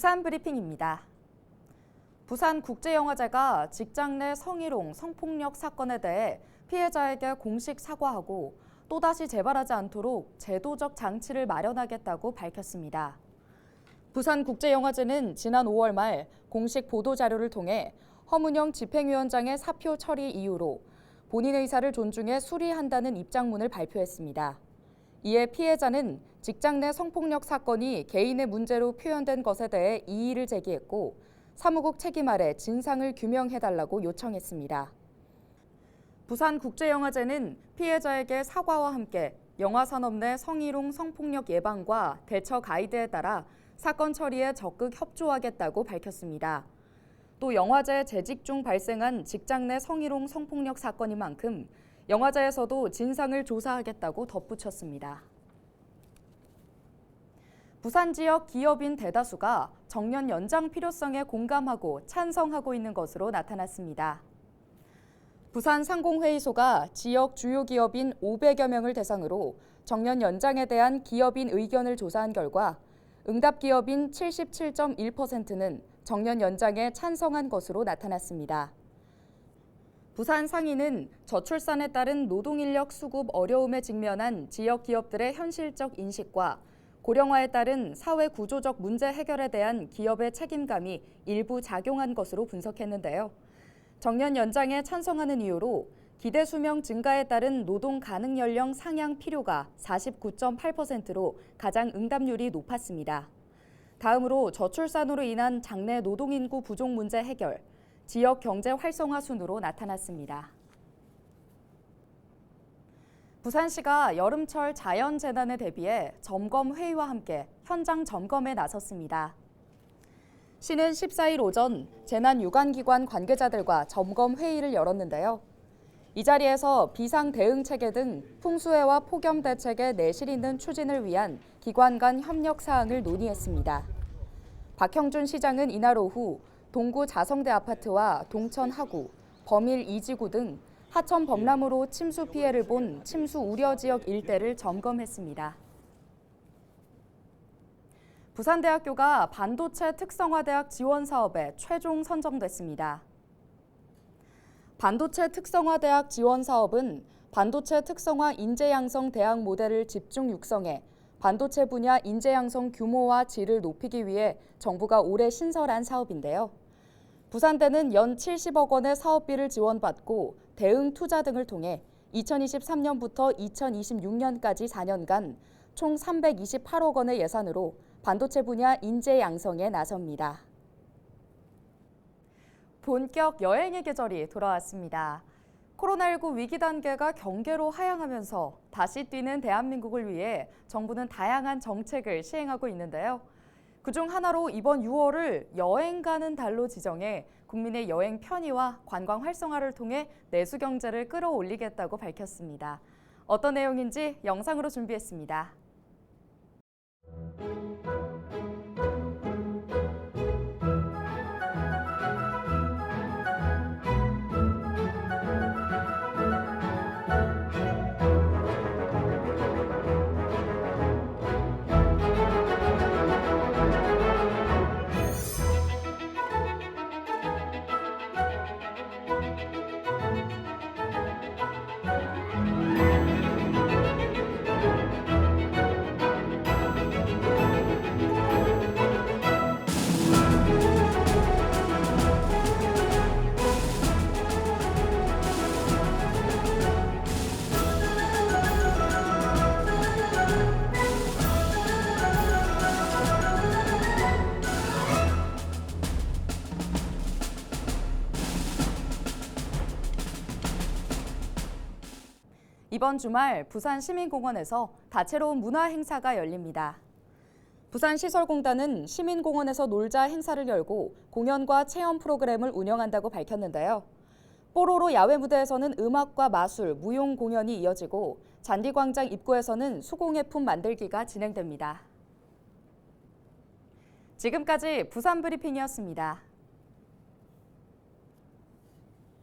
부산 브리핑입니다. 부산국제영화제가 직장 내 성희롱, 성폭력 사건에 대해 피해자에게 공식 사과하고 또다시 재발하지 않도록 제도적 장치를 마련하겠다고 밝혔습니다. 부산국제영화제는 지난 5월 말 공식 보도자료를 통해 허문영 집행위원장의 사표 처리 이유로 본인 의사를 존중해 수리한다는 입장문을 발표했습니다. 이에 피해자는 직장 내 성폭력 사건이 개인의 문제로 표현된 것에 대해 이의를 제기했고 사무국 책임 아래 진상을 규명해달라고 요청했습니다. 부산국제영화제는 피해자에게 사과와 함께 영화산업 내 성희롱, 성폭력 예방과 대처 가이드에 따라 사건 처리에 적극 협조하겠다고 밝혔습니다. 또 영화제 재직 중 발생한 직장 내 성희롱, 성폭력 사건인 만큼 영화제에서도 진상을 조사하겠다고 덧붙였습니다. 부산 지역 기업인 대다수가 정년 연장 필요성에 공감하고 찬성하고 있는 것으로 나타났습니다. 부산 상공회의소가 지역 주요 기업인 500여 명을 대상으로 정년 연장에 대한 기업인 의견을 조사한 결과 응답 기업인 77.1%는 정년 연장에 찬성한 것으로 나타났습니다. 부산 상인은 저출산에 따른 노동인력 수급 어려움에 직면한 지역 기업들의 현실적 인식과 고령화에 따른 사회 구조적 문제 해결에 대한 기업의 책임감이 일부 작용한 것으로 분석했는데요. 정년 연장에 찬성하는 이유로 기대 수명 증가에 따른 노동 가능 연령 상향 필요가 49.8%로 가장 응답률이 높았습니다. 다음으로 저출산으로 인한 장래 노동 인구 부족 문제 해결, 지역 경제 활성화 순으로 나타났습니다. 부산시가 여름철 자연재난에 대비해 점검 회의와 함께 현장 점검에 나섰습니다. 시는 14일 오전 재난유관기관 관계자들과 점검 회의를 열었는데요. 이 자리에서 비상 대응 체계 등 풍수해와 폭염 대책의 내실 있는 추진을 위한 기관 간 협력 사항을 논의했습니다. 박형준 시장은 이날 오후 동구 자성대 아파트와 동천 하구, 범일 2지구 등 하천 범람으로 침수 피해를 본 침수 우려 지역 일대를 점검했습니다. 부산대학교가 반도체 특성화대학 지원 사업에 최종 선정됐습니다. 반도체 특성화대학 지원 사업은 반도체 특성화 인재 양성 대학 모델을 집중 육성해 반도체 분야 인재 양성 규모와 질을 높이기 위해 정부가 올해 신설한 사업인데요. 부산대는 연 70억 원의 사업비를 지원받고 대응 투자 등을 통해 2023년부터 2026년까지 4년간 총 328억 원의 예산으로 반도체 분야 인재 양성에 나섭니다. 본격 여행의 계절이 돌아왔습니다. 코로나19 위기 단계가 경계로 하향하면서 다시 뛰는 대한민국을 위해 정부는 다양한 정책을 시행하고 있는데요. 그중 하나로 이번 6월을 여행 가는 달로 지정해 국민의 여행 편의와 관광 활성화를 통해 내수 경제를 끌어올리겠다고 밝혔습니다. 어떤 내용인지 영상으로 준비했습니다. 이번 주말 부산 시민공원에서 다채로운 문화 행사가 열립니다. 부산시설공단은 시민공원에서 놀자 행사를 열고 공연과 체험 프로그램을 운영한다고 밝혔는데요. 뽀로로 야외 무대에서는 음악과 마술, 무용 공연이 이어지고 잔디광장 입구에서는 수공예품 만들기가 진행됩니다. 지금까지 부산 브리핑이었습니다.